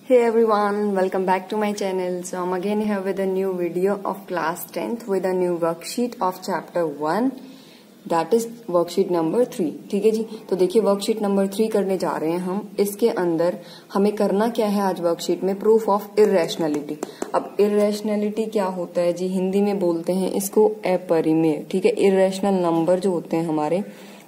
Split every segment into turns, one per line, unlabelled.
Hey everyone, welcome back to my channel. So I'm again here with a new video of class 10th with a new worksheet of chapter 1, that is worksheet number 3. ठीक है जी, तो देखिए worksheet number 3 करने जा रहे हैं हम. इसके अंदर हमें करना क्या है आज वर्कशीट में, प्रूफ ऑफ इर्रेशनलिटी. अब इर्रेशनलिटी क्या होता है जी, हिंदी में बोलते हैं इसको अपरिमेय. ठीक है, इर्रेशनल नंबर जो होते हैं हमारे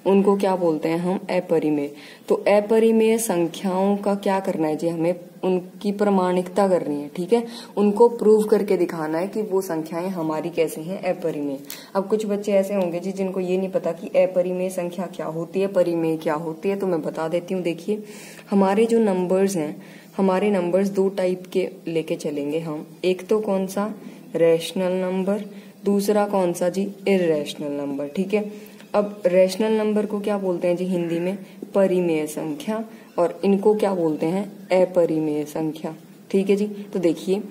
उनको क्या बोलते हैं हम, अपरिमेय. तो अपरिमेय संख्याओं का क्या करना है जी, हमें उनकी प्रमाणिकता करनी है. ठीक है, उनको प्रूव करके दिखाना है कि वो संख्याएं हमारी कैसे हैं, अपरिमेय. अब कुछ बच्चे ऐसे होंगे जी जिनको ये नहीं पता कि अपरिमेय संख्या क्या होती है, परिमेय क्या होती है, तो मैं बता देती हूँ. देखिए हमारे जो नंबर्स हैं, हमारे नंबर्स दो टाइप के लेके चलेंगे हम. एक तो कौन सा, रैशनल नंबर, दूसरा कौन सा जी, इर्रेशनल नंबर. ठीक है, अब रैशनल नंबर को क्या बोलते हैं जी हिंदी में, परिमेय संख्या, और इनको क्या बोलते हैं, अपरिमेय संख्या. ठीक है जी, तो देखिए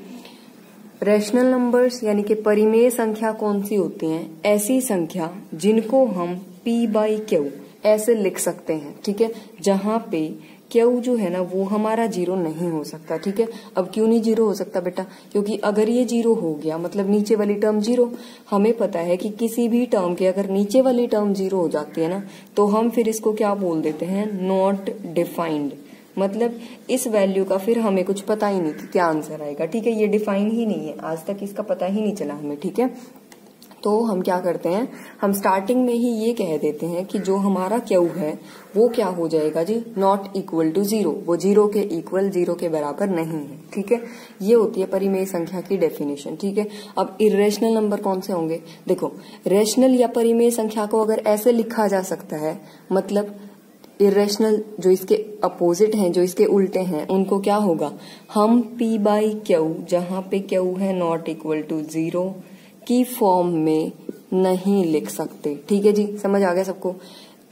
रैशनल नंबर्स यानी कि परिमेय संख्या कौन सी होती हैं, ऐसी संख्या जिनको हम p/q ऐसे लिख सकते हैं. ठीक है, जहां पे Q जो है ना वो हमारा जीरो नहीं हो सकता. ठीक है, अब क्यों नहीं जीरो हो सकता बेटा, क्योंकि अगर ये जीरो हो गया मतलब नीचे वाली टर्म जीरो. हमें पता है कि किसी भी टर्म के अगर नीचे वाली टर्म जीरो हो जाती है ना, तो हम फिर इसको क्या बोल देते हैं, नॉट डिफाइंड. मतलब इस वैल्यू का फिर हमें कुछ पता ही नहीं कि क्या आंसर आएगा. ठीक है, ये डिफाइन ही नहीं है, आज तक इसका पता ही नहीं चला हमें. ठीक है, तो हम क्या करते हैं, हम स्टार्टिंग में ही ये कह देते हैं कि जो हमारा Q है वो क्या हो जाएगा जी, नॉट इक्वल टू जीरो. वो जीरो के इक्वल, जीरो के बराबर नहीं है. ठीक है, ये होती है परिमेय संख्या की डेफिनेशन. ठीक है, अब इर्रेशनल नंबर कौन से होंगे, देखो रैशनल या परिमेय संख्या को अगर ऐसे लिखा जा सकता है, मतलब इर्रेशनल जो इसके अपोजिट हैं, जो इसके उल्टे हैं, उनको क्या होगा, हम p/q जहां पे Q है नॉट इक्वल टू जीरो की फॉर्म में नहीं लिख सकते. ठीक है जी, समझ आ गया सबको.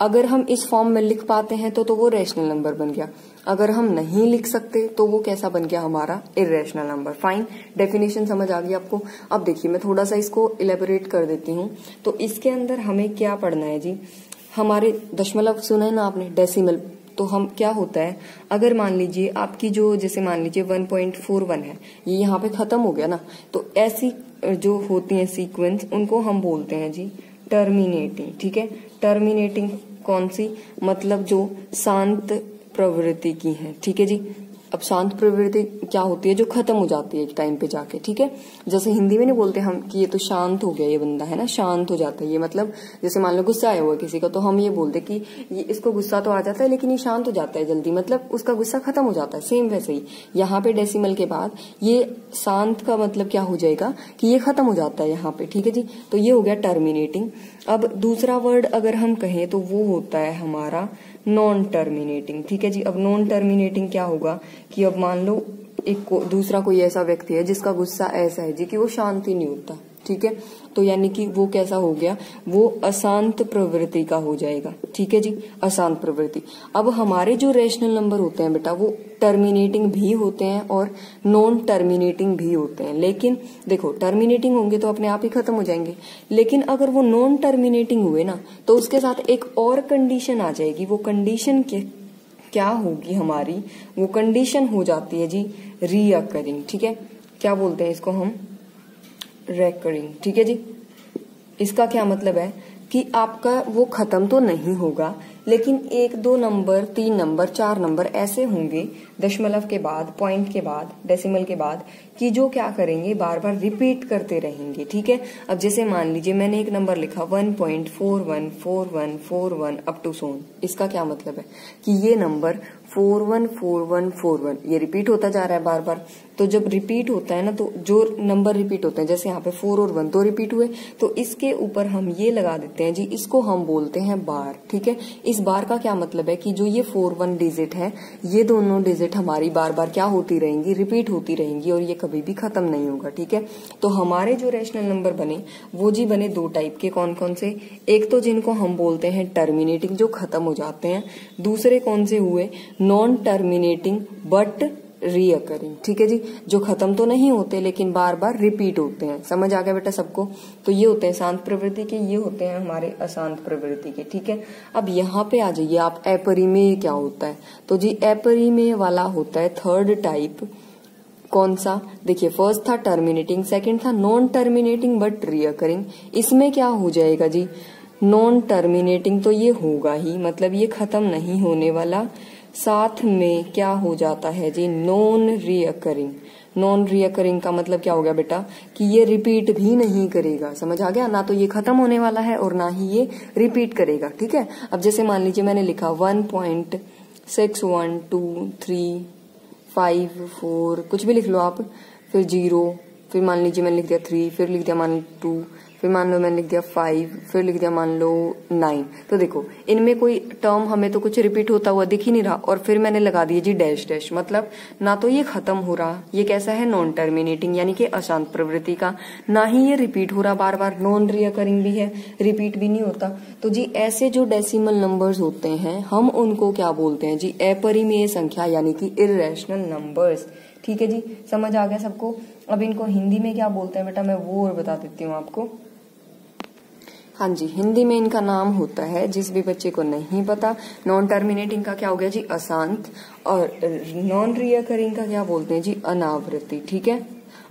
अगर हम इस फॉर्म में लिख पाते हैं तो वो रैशनल नंबर बन गया. अगर हम नहीं लिख सकते तो वो कैसा बन गया, हमारा इर्रेशनल नंबर. फाइन, डेफिनेशन समझ आ गई आपको. अब देखिए मैं थोड़ा सा इसको इलेबोरेट कर देती हूँ. तो इसके अंदर हमें क्या पढ़ना है जी, हमारे दशमलव सुना है ना आपने, डेसिमल. तो हम क्या होता है, अगर मान लीजिए आपकी जो, जैसे मान लीजिए 1.41 है, ये यहाँ पे खत्म हो गया ना, तो ऐसी जो होती है सीक्वेंस उनको हम बोलते हैं जी टर्मिनेटिंग. ठीक है, टर्मिनेटिंग कौन सी, मतलब जो शांत प्रवृत्ति की है. ठीक है जी, अब शांत प्रवृत्ति क्या होती है, जो खत्म हो जाती है एक टाइम पे जाके. ठीक है, जैसे हिंदी में नहीं बोलते हम कि ये तो शांत हो गया, ये बंदा है ना शांत हो जाता है. ये मतलब जैसे मान लो गुस्सा आया हुआ किसी का, तो हम ये बोलते कि ये इसको गुस्सा तो आ जाता है लेकिन ये शांत हो जाता है जल्दी, मतलब उसका गुस्सा खत्म हो जाता है. सेम वैसे ही यहाँ पे डेसिमल के बाद ये शांत का मतलब क्या हो जाएगा कि ये खत्म हो जाता है यहाँ पे. ठीक है जी, तो ये हो गया टर्मिनेटिंग. अब दूसरा वर्ड अगर हम कहें तो वो होता है हमारा नॉन टर्मिनेटिंग. ठीक है जी, अब नॉन टर्मिनेटिंग क्या होगा कि अब मान लो दूसरा कोई ऐसा व्यक्ति है जिसका गुस्सा ऐसा है जी कि वो शांत ही नहीं होता. ठीक है, तो यानी कि वो कैसा हो गया, वो अशांत प्रवृत्ति का हो जाएगा. ठीक है जी, अशांत प्रवृत्ति. अब हमारे जो रैशनल नंबर होते हैं बेटा, वो टर्मिनेटिंग भी होते हैं और नॉन टर्मिनेटिंग भी होते हैं. लेकिन देखो टर्मिनेटिंग होंगे तो अपने आप ही खत्म हो जाएंगे, लेकिन अगर वो नॉन टर्मिनेटिंग हुए ना, तो उसके साथ एक और कंडीशन आ जाएगी. वो कंडीशन क्या होगी हमारी, वो कंडीशन हो जाती है जी रीअकरिंग. ठीक है, क्या बोलते हैं इसको हम, रेकरिंग. ठीक है जी, इसका क्या मतलब है कि आपका वो खत्म तो नहीं होगा, लेकिन 1, 2 नंबर, 3 नंबर, 4 नंबर ऐसे होंगे दशमलव के बाद, पॉइंट के बाद, डेसिमल के बाद, कि जो क्या करेंगे, बार बार रिपीट करते रहेंगे. ठीक है, अब जैसे मान लीजिए मैंने एक नंबर लिखा 1.414141 अप टू सोन. इसका क्या मतलब है कि ये नंबर 414141 ये रिपीट होता जा रहा है बार बार. तो जब रिपीट होता है ना, तो जो नंबर रिपीट होते हैं, जैसे यहाँ पे 4 और 1 तो रिपीट हुए, तो इसके ऊपर हम ये लगा देते हैं जी, इसको हम बोलते हैं बार. ठीक है, इस बार का क्या मतलब है कि जो ये 41 डिजिट है, ये दोनों डिजिट हमारी बार बार क्या होती रहेंगी, रिपीट होती रहेंगी, और ये कभी भी खत्म नहीं होगा. ठीक है, तो हमारे जो रैशनल नंबर बने वो जी बने दो टाइप के. कौन कौन से, एक तो जिनको हम बोलते हैं टर्मिनेटिंग, जो खत्म हो जाते हैं. दूसरे कौन से हुए, नॉन टर्मिनेटिंग बट रीअकरिंग, ठीक है जी, जो खत्म तो नहीं होते लेकिन बार बार रिपीट होते हैं। समझ आ गया बेटा सबको? तो ये होते हैं शांत प्रवृत्ति के, ये होते हैं हमारे अशांत प्रवृत्ति के, ठीक है। अब यहाँ पे आ जाइए आप, अपरिमेय क्या होता है? तो जी अपरिमेय वाला होता है थर्ड टाइप। कौन सा? देखिए फर्स्ट था टर्मिनेटिंग, सेकंड था नॉन टर्मिनेटिंग बट रीअकरिंग। इसमें क्या हो जाएगा जी? नॉन टर्मिनेटिंग तो ये होगा ही, मतलब ये खत्म नहीं होने वाला। साथ में क्या हो जाता है जी? Non recurring. नॉन रीअकरिंग का मतलब क्या हो गया बेटा? कि ये रिपीट भी नहीं करेगा। समझ आ गया? ना तो ये खत्म होने वाला है और ना ही ये रिपीट करेगा, ठीक है। अब जैसे मान लीजिए मैंने लिखा 1.612354 कुछ भी लिख लो आप, फिर 0, फिर मान लीजिए मैंने लिख दिया 3, फिर लिख दिया मान लो 2, फिर मान लो मैंने लिख दिया 5, फिर लिख दिया मान लो 9। तो देखो इनमें कोई टर्म हमें तो कुछ रिपीट होता हुआ दिख ही नहीं रहा, और फिर मैंने लगा दिया जी डैश डैश, मतलब ना तो ये खत्म हो रहा, ये कैसा है? नॉन टर्मिनेटिंग यानी कि अशांत प्रवृत्ति का, ना ही ये रिपीट हो रहा बार बार, नॉन रीअकरिंग भी है, रिपीट भी नहीं होता। तो जी ऐसे जो डेसिमल नंबर्स होते हैं हम उनको क्या बोलते हैं जी? अपरिमेय संख्या यानी कि इर्रेशनल नंबर्स, ठीक है जी। समझ आ गया सबको? अब इनको हिंदी में क्या बोलते हैं बेटा, मैं वो और बता देती हूँ आपको। हाँ जी, हिंदी में इनका नाम होता है, जिस भी बच्चे को नहीं पता, नॉन टर्मिनेटिंग का क्या हो गया जी? अशांत, और नॉन रीअकरिंग का क्या बोलते हैं जी? अनावृत्ति, ठीक है।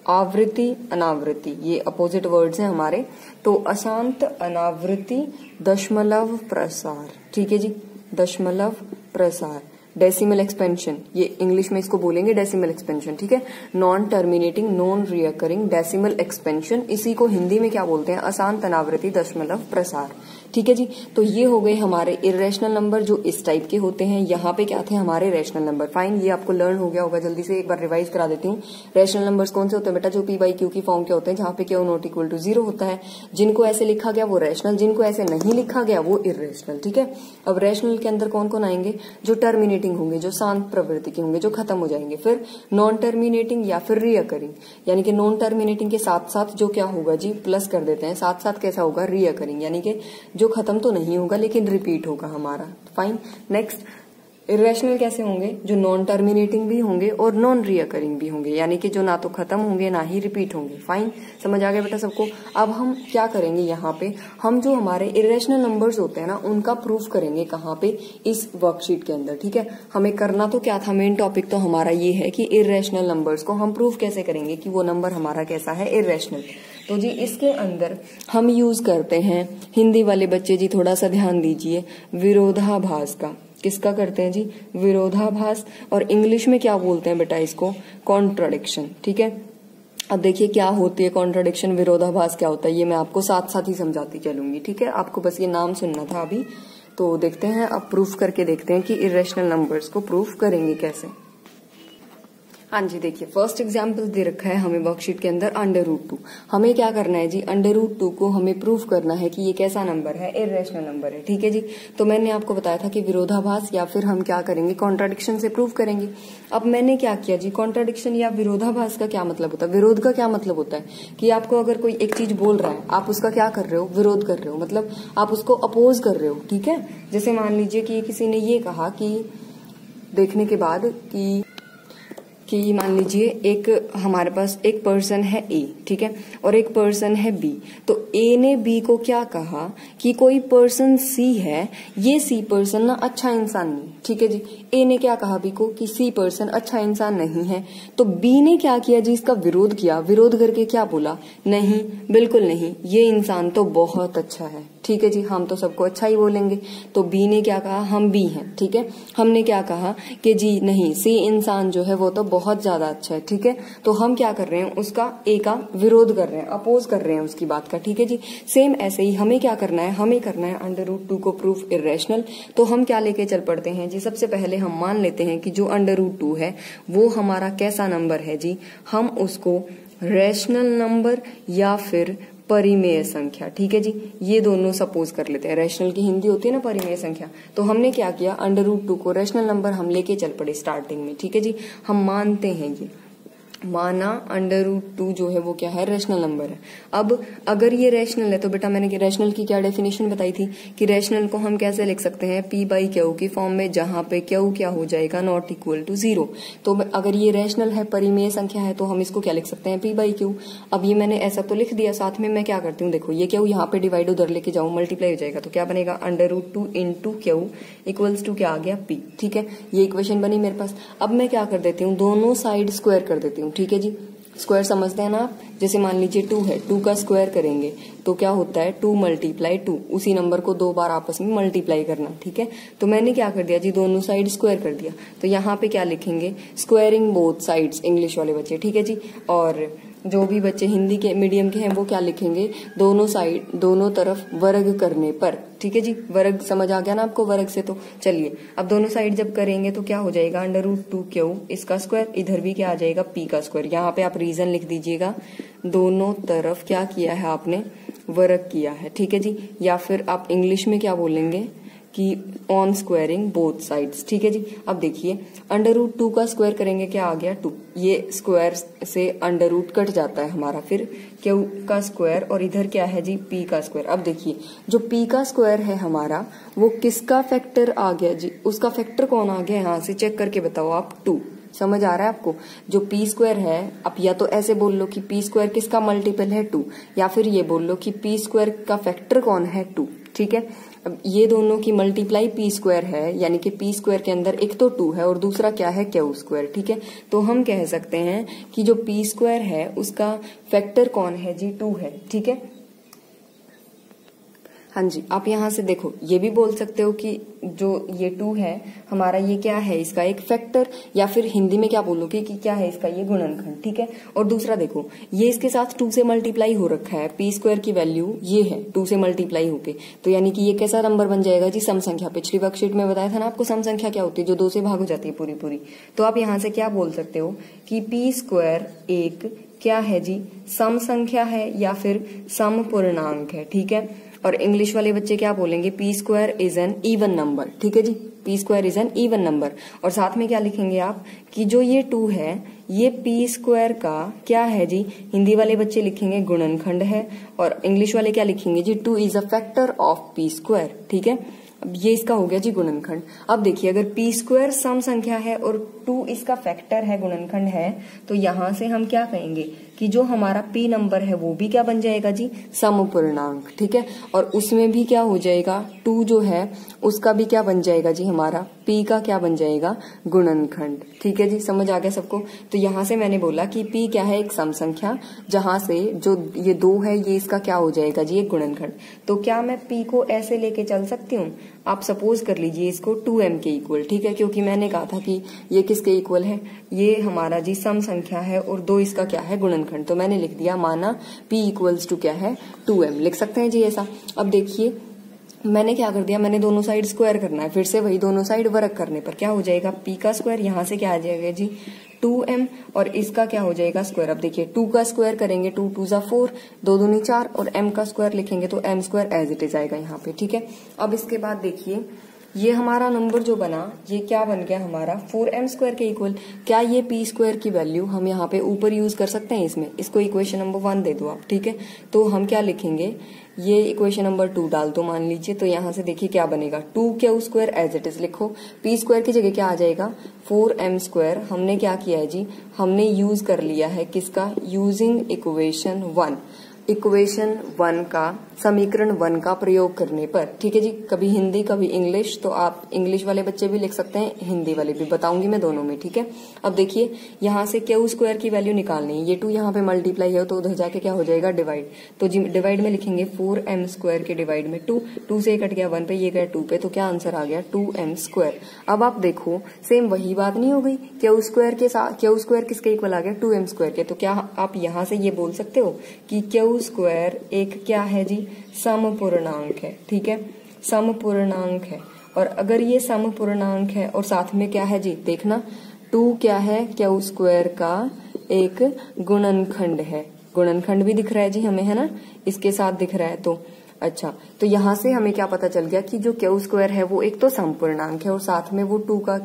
आवृत्ति अनावृत्ति ये अपोजिट वर्ड्स हैं हमारे। तो अशांत, अनावृत्ति, दशमलव प्रसार, ठीक है जी, दशमलव प्रसार, डेसिमल एक्सपेंशन, ये इंग्लिश में इसको बोलेंगे डेसिमल एक्सपेंशन, ठीक है। Non terminating, non recurring, decimal expansion, इसी को हिंदी में क्या बोलते हैं? अशांत, अनावृत्ति, दशमलव प्रसार, ठीक है जी। तो ये हो गए हमारे इरेशनल नंबर जो इस टाइप के होते हैं। यहाँ पे क्या थे? हमारे रेशनल नंबर। फाइन, ये आपको लर्न हो गया होगा, जल्दी से एक बार रिवाइज करा देती हूँ। रेशनल नंबर्स कौन से होते हैं बेटा? जो p/q की फॉर्म के होते हैं, जहाँ पे q नॉट इक्वल टू 0 होता है। जिनको ऐसे लिखा गया वो रेशनल, जिनको ऐसे नहीं लिखा गया वो इरेशनल, ठीक है। अब रेशनल के अंदर कौन कौन आएंगे? जो टर्मिनेटिंग होंगे, जो शांत प्रवृत्ति के होंगे, जो खत्म हो जाएंगे। फिर नॉन टर्मिनेटिंग या फिर रीअकरिंग, यानी कि नॉन टर्मिनेटिंग के साथ साथ जो क्या होगा जी? प्लस कर देते हैं, साथ साथ कैसा होगा? रीअकरिंग, यानी कि जो खत्म तो नहीं होगा लेकिन रिपीट होगा हमारा। फाइन, नेक्स्ट इरेशनल कैसे होंगे? जो नॉन टर्मिनेटिंग भी होंगे और नॉन रीअकरिंग भी होंगे, यानी कि जो ना तो खत्म होंगे ना ही रिपीट होंगे। फाइन, समझ आ गया बेटा सबको? अब हम क्या करेंगे, यहाँ पे हम जो हमारे इरेशनल नंबर्स होते हैं ना उनका प्रूफ करेंगे। कहाँ पे? इस वर्कशीट के अंदर, ठीक है। हमें करना तो क्या था? मेन टॉपिक तो हमारा ये है कि इरेशनल नंबर्स को हम प्रूफ कैसे करेंगे कि वो नंबर हमारा कैसा है? इरेशनल। तो जी इसके अंदर हम यूज करते हैं, हिंदी वाले बच्चे जी थोड़ा सा ध्यान दीजिए, विरोधाभास का। किसका करते हैं जी? विरोधाभास। और इंग्लिश में क्या बोलते हैं बेटा इसको? कॉन्ट्राडिक्शन, ठीक है। अब देखिए क्या होती है कॉन्ट्राडिक्शन, विरोधाभास क्या होता है, ये मैं आपको साथ साथ ही समझाती चलूंगी, ठीक है। आपको बस ये नाम सुनना था अभी। तो देखते हैं, अब प्रूफ करके देखते हैं कि इरेशनल नंबर्स को प्रूफ करेंगे कैसे। हाँ जी, देखिए फर्स्ट एग्जाम्पल दे रखा है हमें वर्कशीट के अंदर √2। हमें क्या करना है जी? √2 को हमें प्रूफ करना है कि ये कैसा नंबर है? इरेशनल नंबर है, ठीक है जी। तो मैंने आपको बताया था कि विरोधाभास या फिर हम क्या करेंगे? कॉन्ट्राडिक्शन से प्रूफ करेंगे। अब मैंने क्या किया जी? कॉन्ट्राडिक्शन या विरोधाभास का क्या मतलब होता है? विरोध का क्या मतलब होता है? कि आपको अगर कोई एक चीज बोल रहा है, आप उसका क्या कर रहे हो? विरोध कर रहे हो, मतलब आप उसको अपोज कर रहे हो, ठीक है। जैसे मान लीजिए कि किसी ने ये कहा कि देखने के बाद कि मान लीजिए एक हमारे पास एक पर्सन है ए, ठीक है, और एक पर्सन है बी। तो ए ने बी को क्या कहा कि कोई पर्सन सी है, ये सी पर्सन ना अच्छा इंसान नहीं, ठीक है जी। ए ने क्या कहा बी को कि सी पर्सन अच्छा इंसान नहीं है। तो बी ने क्या किया जी? इसका विरोध किया। विरोध करके क्या बोला? नहीं, बिल्कुल नहीं, ये इंसान तो बहुत अच्छा है, ठीक है जी, हम तो सबको अच्छा ही बोलेंगे। तो बी ने क्या कहा? हम बी हैं, ठीक है। हमने क्या कहा कि जी नहीं, सी इंसान जो है वो तो बहुत ज्यादा अच्छा है, ठीक है। तो हम क्या कर रहे हैं? उसका ए का विरोध कर रहे हैं, अपोज कर रहे हैं उसकी बात का, ठीक है जी। सेम ऐसे ही हमें क्या करना है? हमें करना है √2 को प्रूफ इरेशनल। तो हम क्या लेके चल पड़ते हैं जी? सबसे पहले हम मान लेते हैं कि जो √2 है वो हमारा कैसा नंबर है जी? हम उसको रेशनल नंबर या फिर परिमेय संख्या, ठीक है जी, ये दोनों सपोज कर लेते हैं। रेशनल की हिंदी होती है ना परिमेय संख्या। तो हमने क्या किया? √2 को रेशनल नंबर हम लेके चल पड़े स्टार्टिंग में, ठीक है जी। हम मानते हैं ये माना √2 जो है वो क्या है, रैशनल नंबर है। अब अगर ये रैशनल है तो बेटा मैंने रैशनल की क्या डेफिनेशन बताई थी कि रैशनल को हम कैसे लिख सकते हैं, p/q की फॉर्म में, जहां पे q क्या हो जाएगा, नॉट इक्वल टू 0। तो अगर ये रैशनल है, परिमेय संख्या है, तो हम इसको क्या लिख सकते हैं, p/q। अब ये मैंने ऐसा तो लिख दिया, साथ में मैं क्या करती हूँ, देखो ये q यहाँ पे डिवाइड उधर लेके जाऊँ, मल्टीप्लाई हो जाएगा, तो क्या बनेगा, √2 इंटू q इक्वल्स टू क्या आ गया, p। ठीक है, ये इक्वेशन बनी मेरे पास। अब मैं क्या कर देती हूँ, दोनों साइड स्क्वायर कर देती हूँ। ठीक है जी, स्क्वायर समझते हैं ना आप, जैसे मान लीजिए 2 है, 2 का स्क्वायर करेंगे तो क्या होता है, 2 × 2, उसी नंबर को 2 बार आपस में मल्टीप्लाई करना। ठीक है, तो मैंने क्या कर दिया जी, दोनों साइड स्क्वायर कर दिया। तो यहाँ पे क्या लिखेंगे, स्क्वायरिंग बोथ साइड्स, इंग्लिश वाले बच्चे। ठीक है जी, और जो भी बच्चे हिंदी के मीडियम के हैं वो क्या लिखेंगे, दोनों साइड, दोनों तरफ वर्ग करने पर। ठीक है जी, वर्ग समझ आ गया ना आपको, वर्ग से। तो चलिए अब दोनों साइड जब करेंगे तो क्या हो जाएगा, √2q इसका स्क्वायर, इधर भी क्या आ जाएगा, p का स्क्वायर। यहाँ पे आप रीजन लिख दीजिएगा, दोनों तरफ क्या किया है आपने, वर्ग किया है। ठीक है जी, या फिर आप इंग्लिश में क्या बोलेंगे कि ऑन स्क्वायरिंग बोथ साइड्स। ठीक है जी, अब देखिए √2 का स्क्वायर करेंगे, क्या आ गया, 2। ये स्क्वायर से √ कट जाता है हमारा, फिर q का स्क्वायर, और इधर क्या है जी, p का स्क्वायर। अब देखिए जो p का स्क्वायर है हमारा, वो किसका फैक्टर आ गया जी, उसका फैक्टर कौन आ गया, यहाँ से चेक करके बताओ आप, 2। समझ आ रहा है आपको, जो p स्क्वायर है, अब या तो ऐसे बोल लो कि p स्क्वायर किसका मल्टीपल है, 2, या फिर ये बोल लो कि p स्क्वायर का फैक्टर कौन है, 2। ठीक है, अब ये दोनों की मल्टीप्लाई p स्क्वायर है, यानी कि p स्क्वायर के अंदर एक तो 2 है और दूसरा क्या है, q स्क्वायर। ठीक है, तो हम कह सकते हैं कि जो p स्क्वायर है उसका फैक्टर कौन है जी, 2 है। ठीक है, हाँ जी, आप यहाँ से देखो ये भी बोल सकते हो कि जो ये 2 है हमारा, ये क्या है, इसका एक फैक्टर, या फिर हिंदी में क्या बोलोगे कि क्या है इसका, ये गुणनखंड। ठीक है, और दूसरा देखो ये इसके साथ 2 से मल्टीप्लाई हो रखा है, p स्क्वायर की वैल्यू ये है 2 से मल्टीप्लाई होके, तो यानी कि ये कैसा नंबर बन जाएगा जी, सम संख्या। पिछली वर्कशीट में बताया था ना आपको, सम संख्या क्या होती है, जो 2 से भाग हो जाती है पूरी पूरी। तो आप यहाँ से क्या बोल सकते हो कि p स्क्वायर एक क्या है जी, सम संख्या है या फिर सम पूर्णांक है। ठीक है, और इंग्लिश वाले बच्चे क्या बोलेंगे, p square is an even number. ठीक है जी, p square is an even number. और साथ में क्या लिखेंगे आप कि जो ये 2 है, ये p स्क्वायर का क्या है जी, हिंदी वाले बच्चे लिखेंगे गुणनखंड है, और इंग्लिश वाले क्या लिखेंगे जी, 2 is a factor of p square. ठीक है, अब ये इसका हो गया जी गुणनखंड। अब देखिए अगर p स्क्वायर सम संख्या है और 2 इसका फैक्टर है, गुणनखंड है, तो यहां से हम क्या कहेंगे कि जो हमारा p नंबर है वो भी क्या बन जाएगा जी, समपूर्णांक। ठीक है, और उसमें भी क्या हो जाएगा, 2 जो है उसका भी क्या बन जाएगा जी, हमारा p का क्या बन जाएगा, गुणनखंड। ठीक है जी, समझ आ गया सबको। तो यहाँ से मैंने बोला कि p क्या है, एक सम संख्या, जहां से जो ये 2 है ये इसका क्या हो जाएगा जी, एक गुणनखंड। तो क्या मैं p को ऐसे लेके चल सकती हूँ, आप सपोज कर लीजिए इसको 2m के इक्वल। ठीक है, क्योंकि मैंने कहा था कि ये किसके इक्वल है, ये हमारा जी सम संख्या है और 2 इसका क्या है, गुणनखंड। तो मैंने लिख दिया, माना p इक्वल्स टू क्या है, 2m। लिख सकते हैं जी ऐसा। अब देखिए मैंने क्या कर दिया, मैंने दोनों साइड स्क्वायर करना है, फिर से वही दोनों साइड वर्ग करने पर क्या हो जाएगा, p का स्क्वायर, यहाँ से क्या आ जाएगा जी, 2m, और इसका क्या हो जाएगा स्क्वायर। अब देखिए 2 का स्क्वायर करेंगे, 2 2 4, 2 दूनी 4, और m का स्क्वायर लिखेंगे तो m square as it is आएगा यहाँ पे। ठीक है, अब इसके बाद देखिए ये हमारा नंबर जो बना, ये क्या बन गया हमारा, 4m स्क्वायर के इक्वल। क्या ये p स्क्वायर की वैल्यू हम यहाँ पे ऊपर यूज कर सकते हैं, इसमें इसको इक्वेशन नंबर 1 दे दो आप। ठीक है, तो हम क्या लिखेंगे, ये इक्वेशन नंबर 2 डाल दो मान लीजिए, तो यहाँ से देखिए क्या बनेगा, 2q square as it is लिखो, p स्क्वायर की जगह क्या आ जाएगा, 4m स्क्वायर। हमने क्या किया है जी, हमने यूज कर लिया है किसका, यूजिंग इक्वेशन 1, इक्वेशन 1 का, समीकरण 1 का प्रयोग करने पर। ठीक है जी, कभी हिंदी कभी इंग्लिश, तो आप इंग्लिश वाले बच्चे भी लिख सकते हैं, हिंदी वाले भी, बताऊंगी मैं दोनों में। ठीक है, अब देखिए यहाँ से q स्क्वायर की वैल्यू निकालनी है, ये 2 यहाँ पे मल्टीप्लाई है तो उधर जाके क्या हो जाएगा, डिवाइड। तो जी डिवाइड में लिखेंगे 4m स्क्वायर के डिवाइड में 2, 2 से कट गया 1 पे, ये गया 2 पे, तो क्या आंसर आ गया, 2m स्क्वायर। अब आप देखो सेम वही बात नहीं हो गई, q स्क्वायर के साथ, q स्क्वायर किसके इक्वल आ गया, 2m स्क्वायर के। तो क्या आप यहाँ से ये बोल सकते हो कि q स्क्वायर एक क्या है जी, समपूर्णांक है। ठीक है, समपूर्णांक है, और अगर ये समपूर्णांक है और साथ में क्या है जी, देखना 2 क्या है, q स्क्वायर का एक गुणनखंड है, गुणनखंड भी दिख रहा है जी हमें, है ना, इसके साथ दिख रहा है। तो अच्छा, तो यहाँ से हमें क्या पता चल गया कि जो q स्क्वायर है वो एक तो समपूर्णांक है और साथ में वो 2 का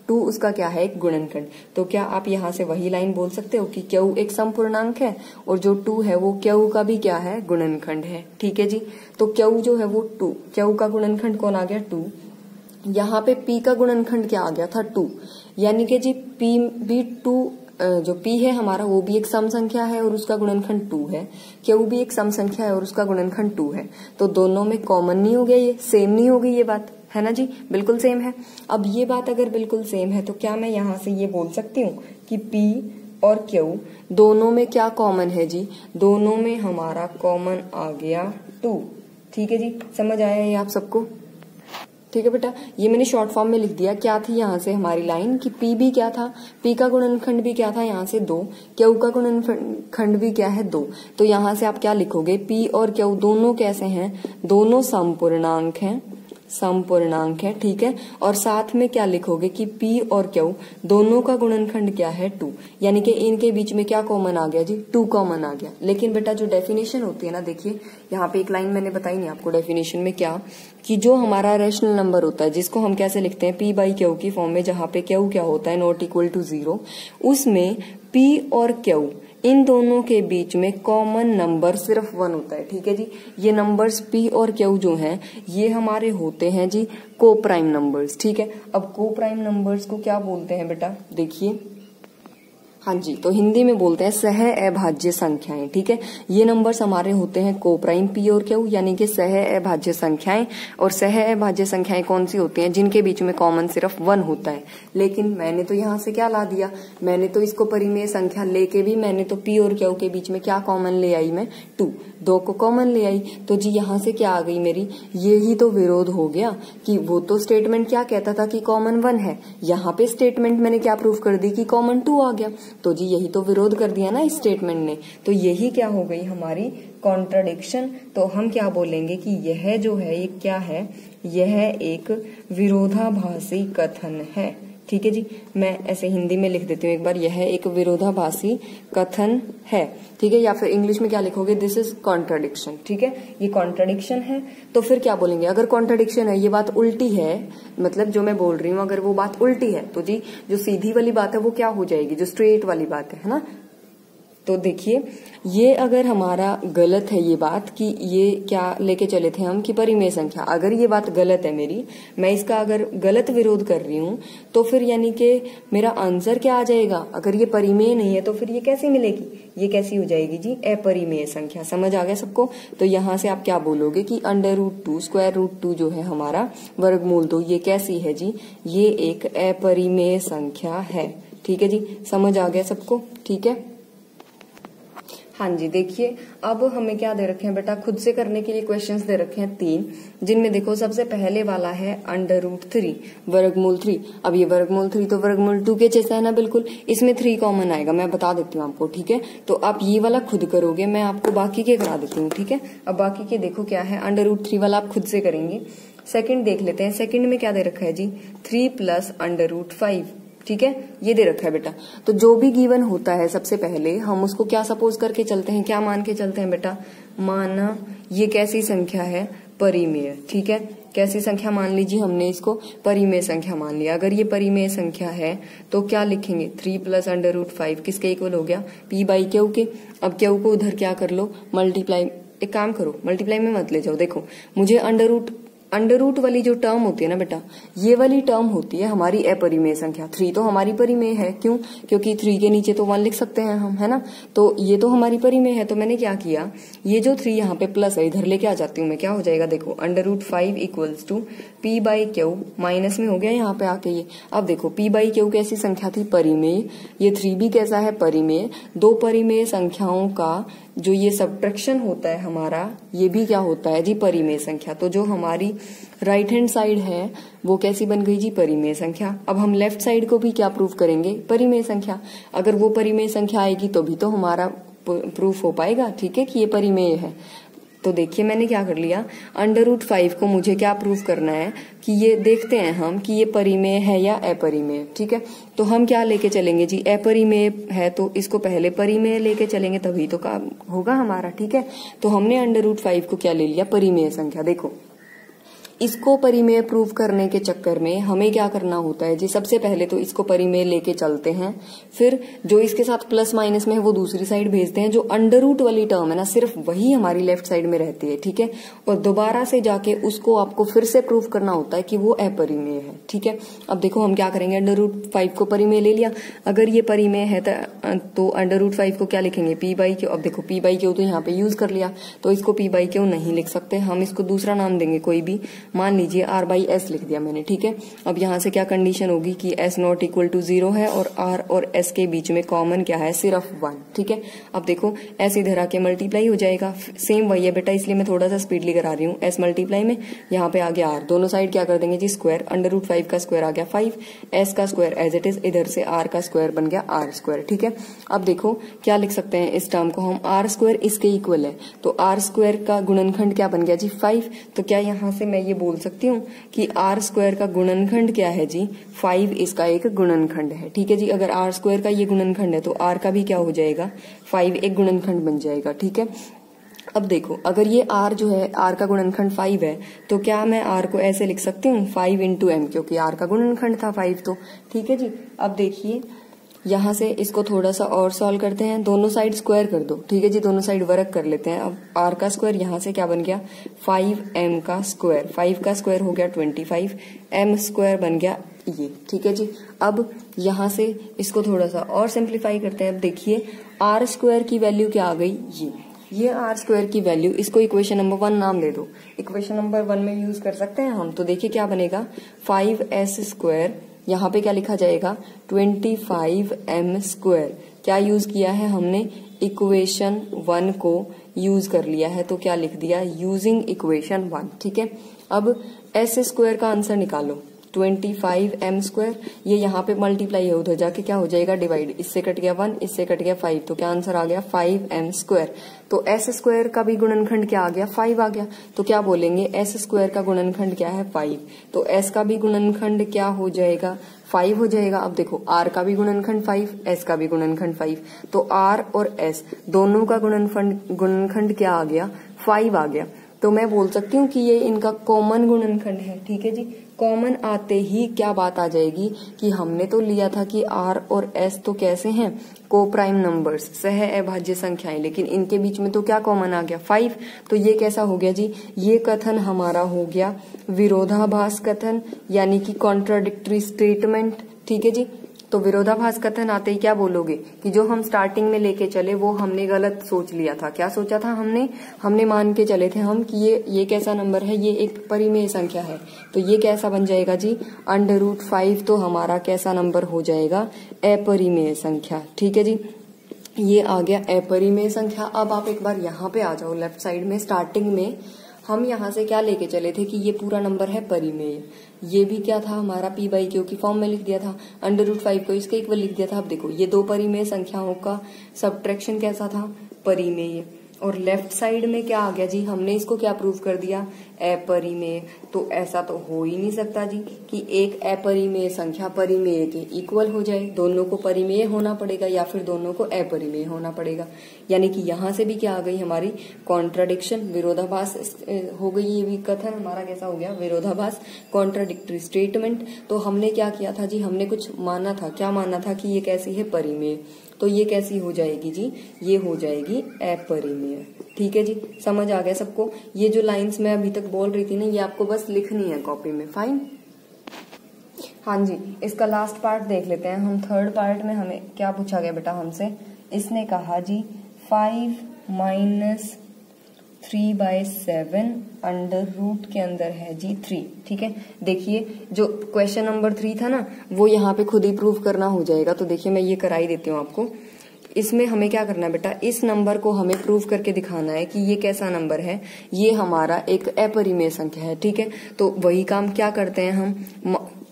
2 उसका क्या है, एक गुणनखंड। तो क्या आप यहाँ से वही लाइन बोल सकते हो कि क्यू एक समपूर्णांक है और जो 2 है वो क्यू का भी क्या है, गुणनखंड है। ठीक है जी। तो क्यू जो है वो 2, क्यू का गुणनखंड कौन आ गया, 2। यहाँ पे पी का गुणनखंड क्या आ गया था, 2, यानी कि जी पी भी 2, जो पी है हमारा वो भी एक सम संख्या है और उसका गुणनखंड 2 है, क्यू भी एक सम संख्या है और उसका गुणनखंड 2 है। तो दोनों में कॉमन नहीं हो गया, ये सेम नहीं हो गई ये बात, है ना जी, बिल्कुल सेम है। अब ये बात अगर बिल्कुल सेम है तो क्या मैं यहाँ से ये बोल सकती हूँ कि पी और क्यू दोनों में क्या कॉमन है जी, दोनों में हमारा कॉमन आ गया 2। ठीक है जी, समझ आया ये आप सबको। ठीक है बेटा, ये मैंने शॉर्ट फॉर्म में लिख दिया। क्या थी यहाँ से हमारी लाइन कि पी भी क्या था, पी का गुणनखंड भी क्या था यहाँ से 2, क्यू का गुणनखंड भी क्या है 2। तो यहाँ से आप क्या लिखोगे, पी और क्यू दोनों कैसे हैं, दोनों समपूर्णांक हैं, समपूर्णांक है। ठीक है, और साथ में क्या लिखोगे कि पी और क्यू दोनों का गुणनखंड क्या है, 2, यानी कि इनके बीच में क्या कॉमन आ गया जी, 2 कॉमन आ गया। लेकिन बेटा जो डेफिनेशन होती है ना, देखिए यहाँ पे एक लाइन मैंने बताई नहीं आपको डेफिनेशन में, क्या कि जो हमारा रैशनल नंबर होता है जिसको हम कैसे लिखते हैं, पी बाई क्यू की फॉर्म में, जहां पे क्यू क्या होता है, नॉट इक्वल टू 0, उसमें पी और क्यू इन दोनों के बीच में कॉमन नंबर सिर्फ 1 होता है। ठीक है जी, ये नंबर्स पी और क्यू जो हैं ये हमारे होते हैं जी को प्राइम नंबर्स। ठीक है, अब को प्राइम नंबर्स को क्या बोलते हैं बेटा, देखिए, हाँ जी, तो हिंदी में बोलते हैं सह अभाज्य संख्याएं। ठीक है, ये नंबर्स हमारे होते हैं को प्राइम पी और क्यू, यानी कि सह अभाज्य संख्याएं। और सह अभाज्य संख्याएं कौन सी होती हैं, जिनके बीच में कॉमन सिर्फ 1 होता है। लेकिन मैंने तो यहाँ से क्या ला दिया, मैंने तो इसको परिमेय संख्या लेके भी मैंने तो पी और क्यू के बीच में क्या कॉमन ले आई, मैं 2 को कॉमन ले आई। तो जी यहाँ से क्या आ गई मेरी, ये ही तो विरोध हो गया कि वो तो स्टेटमेंट क्या कहता था कि कॉमन 1 है, यहाँ पे स्टेटमेंट मैंने क्या प्रूफ कर दी कि कॉमन 2 आ गया। तो जी यही तो विरोध कर दिया ना इस स्टेटमेंट ने। तो यही क्या हो गई हमारी कॉन्ट्राडिक्शन। तो हम क्या बोलेंगे कि यह जो है ये क्या है, यह एक विरोधाभासी कथन है। ठीक है जी, मैं ऐसे हिंदी में लिख देती हूँ एक बार, यह एक विरोधाभासी कथन है। ठीक है, या फिर इंग्लिश में क्या लिखोगे, दिस इज कॉन्ट्राडिक्शन। ठीक है, ये कॉन्ट्राडिक्शन है। तो फिर क्या बोलेंगे, अगर कॉन्ट्राडिक्शन है, ये बात उल्टी है, मतलब जो मैं बोल रही हूँ अगर वो बात उल्टी है, तो जी जो सीधी वाली बात है वो क्या हो जाएगी, जो स्ट्रेट वाली बात है ना। तो देखिए, ये अगर हमारा गलत है ये बात कि ये क्या लेके चले थे हम कि परिमेय संख्या, अगर ये बात गलत है मेरी, मैं इसका अगर गलत विरोध कर रही हूँ, तो फिर यानी कि मेरा आंसर क्या आ जाएगा, अगर ये परिमेय नहीं है तो फिर ये कैसे मिलेगी, ये कैसी हो जाएगी जी, अपरिमेय संख्या। समझ आ गया सबको। तो यहाँ से आप क्या बोलोगे कि √2 √2 जो है हमारा वर्गमूल 2, ये कैसी है जी, ये एक अपरिमेय संख्या है। ठीक है जी, समझ आ गया सबको। ठीक है, हाँ जी, देखिए अब हमें क्या दे रखे हैं बेटा, खुद से करने के लिए क्वेश्चंस दे रखे हैं 3, जिनमें देखो सबसे पहले वाला है √3 वर्गमूल 3। अब ये वर्गमूल 3 तो वर्गमूल 2 के जैसा है ना, बिल्कुल, इसमें 3 कॉमन आएगा, मैं बता देती हूँ आपको। ठीक है, तो आप ये वाला खुद करोगे, मैं आपको बाकी के करा देती हूँ। ठीक है, अब बाकी के देखो क्या है, √3 वाला आप खुद से करेंगे। सेकंड देख लेते हैं, सेकंड में क्या दे रखा है जी, 3 + √5। ठीक है, ये दे रखा है बेटा। तो जो भी गिवन होता है सबसे पहले हम उसको क्या सपोज करके चलते हैं, क्या मान के चलते हैं बेटा, माना ये कैसी संख्या है, परिमेय। ठीक है, कैसी संख्या मान लीजिए, हमने इसको परिमेय संख्या मान लिया। अगर ये परिमेय संख्या है तो क्या लिखेंगे, 3 + √5 किसके इक्वल हो गया, p बाई क्यू के। अब क्यू को उधर क्या कर लो, मल्टीप्लाई, एक काम करो मल्टीप्लाई में मत ले जाओ, देखो मुझे अंडर रूट वाली जो टर्म होती है ना बेटा, ये वाली टर्म होती है हमारी अपरिमेय संख्या। 3 तो हमारी परिमेय है, क्यों, क्योंकि 3 के नीचे तो 1 लिख सकते हैं हम, है ना। तो ये तो हमारी परिमेय है। तो मैंने क्या किया, ये जो 3 यहाँ पे प्लस है इधर लेके आ जाती हूँ मैं, क्या हो जाएगा देखो, √5 = p बाई क्यू, माइनस में हो गया यहाँ पे आके ये। अब देखो p बाई क्यू कैसी संख्या थी, परिमेय, ये 3 भी कैसा है, परिमेय। दो परिमेय संख्याओं का जो ये सब्ट्रैक्शन होता है हमारा, ये भी क्या होता है जी, परिमेय संख्या। तो जो हमारी राइट हैंड साइड है वो कैसी बन गई जी, परिमेय संख्या। अब हम लेफ्ट साइड को भी क्या प्रूफ करेंगे, परिमेय संख्या। अगर वो परिमेय संख्या आएगी तो भी तो हमारा प्रूफ हो पाएगा। ठीक है, कि ये परिमेय है। तो देखिए मैंने क्या कर लिया, √5 को मुझे क्या प्रूफ करना है कि ये देखते हैं हम कि ये परिमेय है या अपरिमेय। ठीक है, तो हम क्या लेके चलेंगे जी, अपरिमेय है तो इसको पहले परिमेय लेके चलेंगे, तभी तो काम होगा हमारा। ठीक है, तो हमने √5 को क्या ले लिया, परिमेय संख्या। देखो इसको परिमेय प्रूव करने के चक्कर में हमें क्या करना होता है जी, सबसे पहले तो इसको परिमेय लेके चलते हैं, फिर जो इसके साथ प्लस माइनस में है वो दूसरी साइड भेजते हैं, जो अंडर रूट वाली टर्म है ना सिर्फ वही हमारी लेफ्ट साइड में रहती है, ठीक है। और दोबारा से जाके उसको आपको फिर से प्रूव करना होता है कि वो अपरिमेय है, ठीक है। अब देखो हम क्या करेंगे, अंडर रूट 5 को परिमेय ले लिया, अगर ये परिमेय है तो अंडर रूट 5 को क्या लिखेंगे, पी बाई क्यू। अब देखो पी बाई क्यू तो यहाँ पे यूज कर लिया, तो इसको पी बाई क्यू नहीं लिख सकते, हम इसको दूसरा नाम देंगे कोई भी, मान लीजिए आर बाई एस लिख दिया मैंने, ठीक है। अब यहाँ से क्या कंडीशन होगी कि एस नॉट इक्वल टू 0 है और आर और एस के बीच में कॉमन क्या है, सिर्फ 1, ठीक है। अब देखो एस इधर आके मल्टीप्लाई हो जाएगा, सेम वही है बेटा, इसलिए मैं थोड़ा सा स्पीडली करा रही हूँ। एस मल्टीप्लाई में यहाँ पे आ गया आर, दोनों साइड क्या कर देंगे जी स्क्वायर, अंडर रूट 5 का स्क्वायर आ गया 5, एस का स्क्वायर एज इट इज, इधर से आर का स्क्वायर बन गया आर स्क्वायर, ठीक है। अब देखो क्या लिख सकते हैं इस टर्म को हम, आर स्क्वायर इसके इक्वल है, तो आर स्क्वायर का गुणनखंड क्या बन गया जी 5, तो क्या यहाँ से मैं ये बोल सकती हूँ कि आर स्क्वायर का गुणनखंड क्या है जी 5, इसका एक गुणनखंड है, ठीक है जी। अगर आर स्क्वायर का ये गुणनखंड है तो आर का भी क्या हो जाएगा 5 एक गुणनखंड बन जाएगा, ठीक है। अब देखो अगर ये r जो है r का गुणनखंड 5 है तो क्या मैं r को ऐसे लिख सकती हूँ 5 इंटू एम, क्योंकि r का गुणनखंड था 5, तो ठीक है जी। अब देखिए यहाँ से इसको थोड़ा सा और सॉल्व करते हैं, दोनों साइड स्क्वायर कर दो, ठीक है जी, दोनों साइड वर्क कर लेते हैं। अब r का स्क्वायर यहाँ से क्या बन गया 5m का स्क्वायर, 5 का स्क्वायर हो गया 25, m स्क्वायर बन गया ये, ठीक है जी। अब यहाँ से इसको थोड़ा सा और सिंप्लीफाई करते हैं। अब देखिए r स्क्वायर की वैल्यू क्या आ गई, ये आर स्क्वायर की वैल्यू, इसको इक्वेशन नंबर 1 नाम दे दो, इक्वेशन नंबर 1 में यूज कर सकते हैं हम। तो देखिए क्या बनेगा 5s स्क्वायर, यहाँ पे क्या लिखा जाएगा 25m स्क्वायर, क्या यूज किया है हमने, इक्वेशन 1 को यूज कर लिया है, तो क्या लिख दिया यूजिंग इक्वेशन 1, ठीक है। अब एस स्क्वायर का आंसर निकालो, 25m स्क्वायर, ये यहाँ पे मल्टीप्लाई है, उधर जाके क्या हो जाएगा डिवाइड, इससे कट गया 1, इससे कट गया 5, तो क्या आंसर आ गया 5m स्क्वायर। तो s स्क्वायर का भी गुणनखंड क्या आ गया 5 आ गया, तो क्या बोलेंगे s स्क्वायर का गुणनखंड क्या है 5, तो s का भी गुणनखंड क्या हो जाएगा 5 हो जाएगा। अब देखो r का भी गुणनखंड 5, s का भी गुणनखंड 5, तो r और s दोनों का गुणनखंड क्या आ गया 5 आ गया, तो मैं बोल सकती हूँ कि ये इनका कॉमन गुणनखंड है, ठीक है जी। कॉमन आते ही क्या बात आ जाएगी कि हमने तो लिया था कि r और s तो कैसे हैं, को प्राइम नंबर्स, सह अभाज्य संख्याएं, लेकिन इनके बीच में तो क्या कॉमन आ गया 5, तो ये कैसा हो गया जी, ये कथन हमारा हो गया विरोधाभास कथन, यानी कि कॉन्ट्राडिक्टरी स्टेटमेंट, ठीक है जी। तो विरोधाभास कथन आते ही क्या बोलोगे कि जो हम स्टार्टिंग में लेके चले वो हमने गलत सोच लिया था। क्या सोचा था हमने मान के चले थे हम कि ये कैसा नंबर है, ये एक परिमेय संख्या है, तो ये कैसा बन जाएगा जी अंडर रूट 5, तो हमारा कैसा नंबर हो जाएगा अपरिमेय संख्या, ठीक है जी। ये आ गया अपरिमेय संख्या। अब आप एक बार यहाँ पे आ जाओ लेफ्ट साइड में, स्टार्टिंग में हम यहाँ से क्या लेके चले थे कि ये पूरा नंबर है परिमेय, ये भी क्या था हमारा p बाई क्यू की फॉर्म में लिख दिया था, अंडर रूट 5 को इसके इक्वल लिख दिया था। अब देखो ये दो परिमेय संख्याओं का सब्ट्रैक्शन कैसा था, परिमेय, और लेफ्ट साइड में क्या आ गया जी, हमने इसको क्या प्रूव कर दिया अपरिमेय। तो ऐसा तो हो ही नहीं सकता जी कि एक अपरिमेय संख्या परिमेय के इक्वल हो जाए, दोनों को परिमेय होना पड़ेगा या फिर दोनों को अपरिमेय होना पड़ेगा, यानी कि यहाँ से भी क्या आ गई हमारी कॉन्ट्राडिक्शन, विरोधाभास हो गई। ये भी कथन हमारा कैसा हो गया विरोधाभास, कॉन्ट्राडिक्टरी स्टेटमेंट। तो हमने क्या किया था जी, हमने कुछ माना था, क्या माना था कि ये कैसी है परिमेय, तो ये कैसी हो जाएगी जी, ये हो जाएगी अपरिमेय, ठीक है जी। समझ आ गया सबको, ये जो लाइंस मैं अभी तक बोल रही थी ना ये आपको बस लिखनी है कॉपी में, फाइन। हाँ जी, इसका लास्ट पार्ट देख लेते हैं हम। थर्ड पार्ट में हमें क्या पूछा गया बेटा हमसे, इसने कहा जी 5 माइनस 3/7 अंडर रूट के अंदर है जी 3, ठीक है। देखिए जो क्वेश्चन नंबर 3 था ना वो यहाँ पे खुद ही प्रूफ करना हो जाएगा, तो देखिए मैं ये करा ही देती हूँ आपको। इसमें हमें क्या करना है बेटा, इस नंबर को हमें प्रूव करके दिखाना है कि ये कैसा नंबर है, ये हमारा एक अपरिमेय संख्या है, ठीक है। तो वही काम क्या करते हैं हम,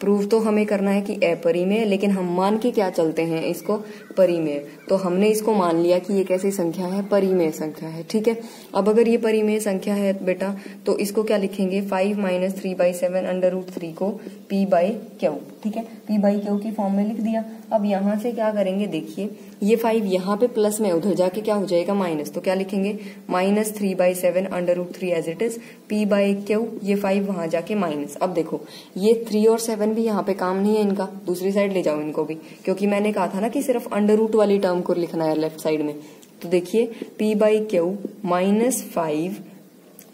प्रूव तो हमें करना है कि अपरिमेय, लेकिन हम मान के क्या चलते हैं इसको, परिमेय। तो हमने इसको मान लिया कि ये कैसी संख्या है, परिमेय संख्या है। ठीक है, अब अगर ये परिमेय संख्या है बेटा तो इसको क्या लिखेंगे, 5 - 3/7 √3 को p/q। ठीक है, p/q की फॉर्म में लिख दिया। अब यहाँ से क्या करेंगे, देखिए ये 5 यहाँ पे प्लस में, उधर जाके क्या हो जाएगा माइनस, तो क्या लिखेंगे -3/7 √3 एज इट इज p/q, ये 5 वहां जाके माइनस। अब देखो ये 3 और 7 भी यहाँ पे काम नहीं है इनका, दूसरी साइड ले जाओ इनको भी, क्योंकि मैंने कहा था ना कि सिर्फ √ वाली टर्म को लिखना है लेफ्ट साइड में। तो देखिए p/q -5,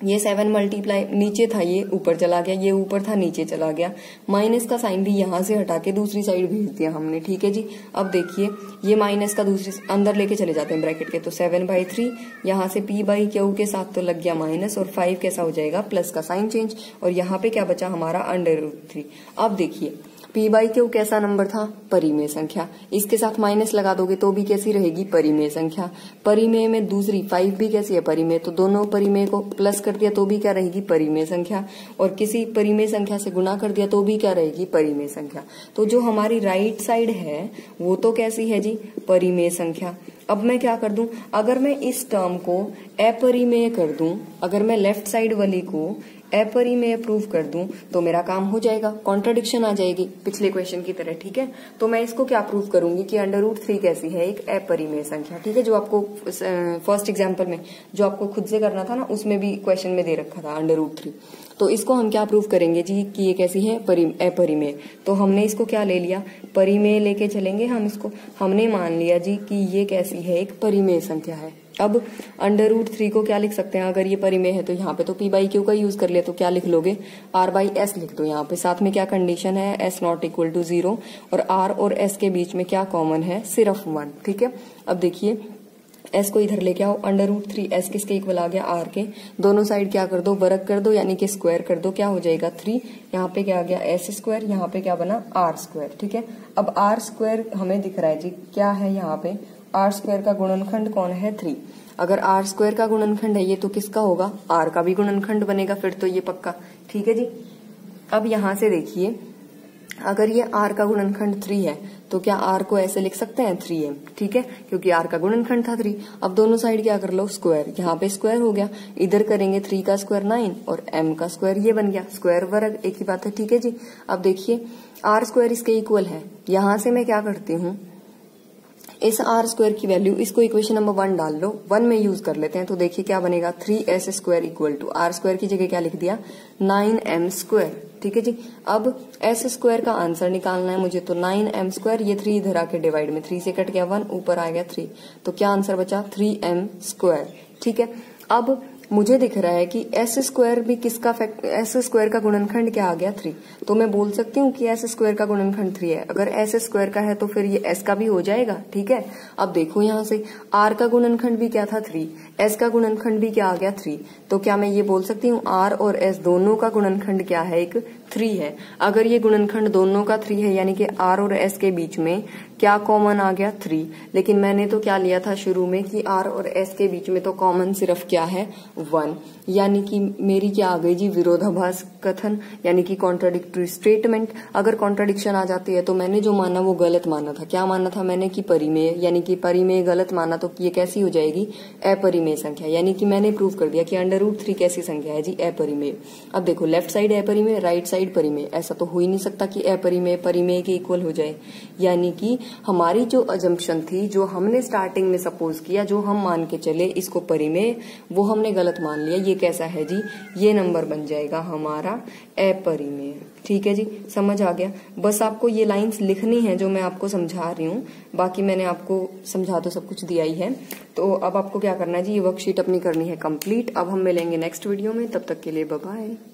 ये 7 मल्टीप्लाई, नीचे था ये ऊपर चला गया, ये ऊपर था नीचे चला गया, माइनस का साइन भी यहाँ से हटा के दूसरी साइड भेज दिया हमने। ठीक है जी, अब देखिए ये माइनस का दूसरी अंदर लेके चले जाते हैं ब्रैकेट के, तो 7/3 यहाँ से p/q के साथ तो लग गया माइनस, और 5 कैसा हो जाएगा, प्लस का साइन चेंज, और यहाँ पे क्या बचा हमारा √3। अब देखिए p/q कैसा नंबर था, परिमेय संख्या, इसके साथ माइनस लगा दोगे तो भी कैसी रहेगी, परिमेय संख्या। परिमेय में दूसरी 5 भी कैसी है, परिमेय, तो दोनों परिमेय को प्लस कर दिया तो भी क्या रहेगी, परिमेय संख्या, और किसी परिमेय संख्या से गुणा कर दिया तो भी क्या रहेगी, परिमेय संख्या। तो जो हमारी राइट साइड है वो तो कैसी है जी, परिमेय संख्या। अब मैं क्या कर दूं, अगर मैं इस टर्म को अपरिमेय कर दूं, अगर मैं लेफ्ट साइड वाली को अपरिमेय प्रूव कर दूं तो मेरा काम हो जाएगा, कॉन्ट्राडिक्शन आ जाएगी पिछले क्वेश्चन की तरह। ठीक है, तो मैं इसको क्या प्रूव करूंगी कि √3 कैसी है, एक अपरिमेय संख्या। ठीक है, जो आपको फर्स्ट एग्जांपल में जो आपको खुद से करना था ना, उसमें भी क्वेश्चन में दे रखा था √3। तो इसको हम क्या प्रूव करेंगे जी कि ये कैसी है, अपरिमेय। तो हमने इसको क्या ले लिया, परिमेय लेके चलेंगे हम इसको। हमने मान लिया जी कि ये कैसी है, एक परिमेय संख्या है। अब √3 को क्या लिख सकते हैं, अगर ये परिमेय है तो यहाँ पे तो p/q का यूज कर लिया, तो क्या लिख लोगे, r/s लिख दो यहाँ पे। साथ में क्या कंडीशन है, s ≠ = 0, और r और s के बीच में क्या कॉमन है, सिर्फ 1। ठीक है, अब देखिए s को इधर लेके आओ, √3 s किसके इक्वल आ गया, r के। दोनों साइड क्या कर दो, वर्ग कर दो, यानी कि स्क्वायर कर दो, क्या हो जाएगा 3। यहाँ पे क्या आ गया, s², यहाँ पे क्या बना, r²। ठीक है, अब r² हमें दिख रहा है जी, क्या है यहाँ पे, r² का गुणनखंड कौन है, 3। अगर r² का गुणनखंड है ये तो किसका होगा, r का भी गुणनखंड बनेगा फिर तो ये पक्का। ठीक है जी, अब यहाँ से देखिए अगर ये r का गुणनखंड 3 है तो क्या r को ऐसे लिख सकते हैं 3m। ठीक है, क्योंकि r का गुणनखंड था 3। अब दोनों साइड क्या कर लो, स्क्वायर, यहाँ पे स्क्वायर हो गया, इधर करेंगे 3 का स्क्वायर 9 और m का स्क्वायर ये बन गया, स्क्वायर वर्ग एक ही बात है। ठीक है जी, अब देखिए r² इसके इक्वल है, यहाँ से मैं क्या करती हूँ, इस r² की वैल्यू, इसको इक्वेशन नंबर 1 डाल लो, 1 में यूज कर लेते हैं। तो देखिए क्या बनेगा, 3s² = r² की जगह क्या लिख दिया, 9m²। ठीक है जी, अब s² का आंसर निकालना है मुझे, तो 9m², ये 3 इधर आके डिवाइड में 3 से कट गया 1, ऊपर आ गया 3, तो क्या आंसर बचा, 3m²। ठीक है, अब मुझे दिख रहा है कि s² भी किसका s² का गुणनखंड क्या आ गया, 3। तो मैं बोल सकती हूँ कि s² का गुणनखंड 3 है। अगर s² का है तो फिर ये s का भी हो जाएगा। ठीक है, अब देखो यहाँ से r का गुणनखंड भी क्या था, 3, s का गुणनखंड भी क्या आ गया, 3। तो क्या मैं ये बोल सकती हूँ r और s दोनों का गुणनखंड क्या है, एक 3 है। अगर ये गुणनखंड दोनों का 3 है, यानी कि r और s के बीच में क्या कॉमन आ गया, 3। लेकिन मैंने तो क्या लिया था शुरू में कि r और s के बीच में तो कॉमन सिर्फ क्या है, 1, यानी कि मेरी क्या आ गई जी, विरोधाभास कथन, यानी कि कॉन्ट्राडिक्टरी स्टेटमेंट। अगर कॉन्ट्राडिक्शन आ जाती है तो मैंने जो माना वो गलत माना था। क्या माना था मैंने, कि परिमेय, यानी कि परिमेय गलत माना, तो ये कैसी हो जाएगी, अपरिमेय संख्या। यानी कि मैंने प्रूव कर दिया कि √3 कैसी संख्या है जी, अपरिमेय। अब देखो लेफ्ट साइड अपरिमेय, राइट साइड परिमेय, ऐसा तो हो ही नहीं सकता कि अपरिमेय परिमेय के इक्वल हो जाए। यानी कि हमारी जो अजम्पशन थी, जो हमने स्टार्टिंग में सपोज किया, जो हम मान के चले इसको परिमेय, वो हमने गलत मान लिया। ये कैसा है जी, ये नंबर बन जाएगा हमारा अपरिमेय। ठीक है जी, समझ आ गया। बस आपको ये लाइंस लिखनी है जो मैं आपको समझा रही हूँ, बाकी मैंने आपको समझा तो सब कुछ दिया ही है। तो अब आपको क्या करना है जी, ये वर्कशीट अपनी करनी है कंप्लीट। अब हम मिलेंगे नेक्स्ट वीडियो में, तब तक के लिए बाय बाय।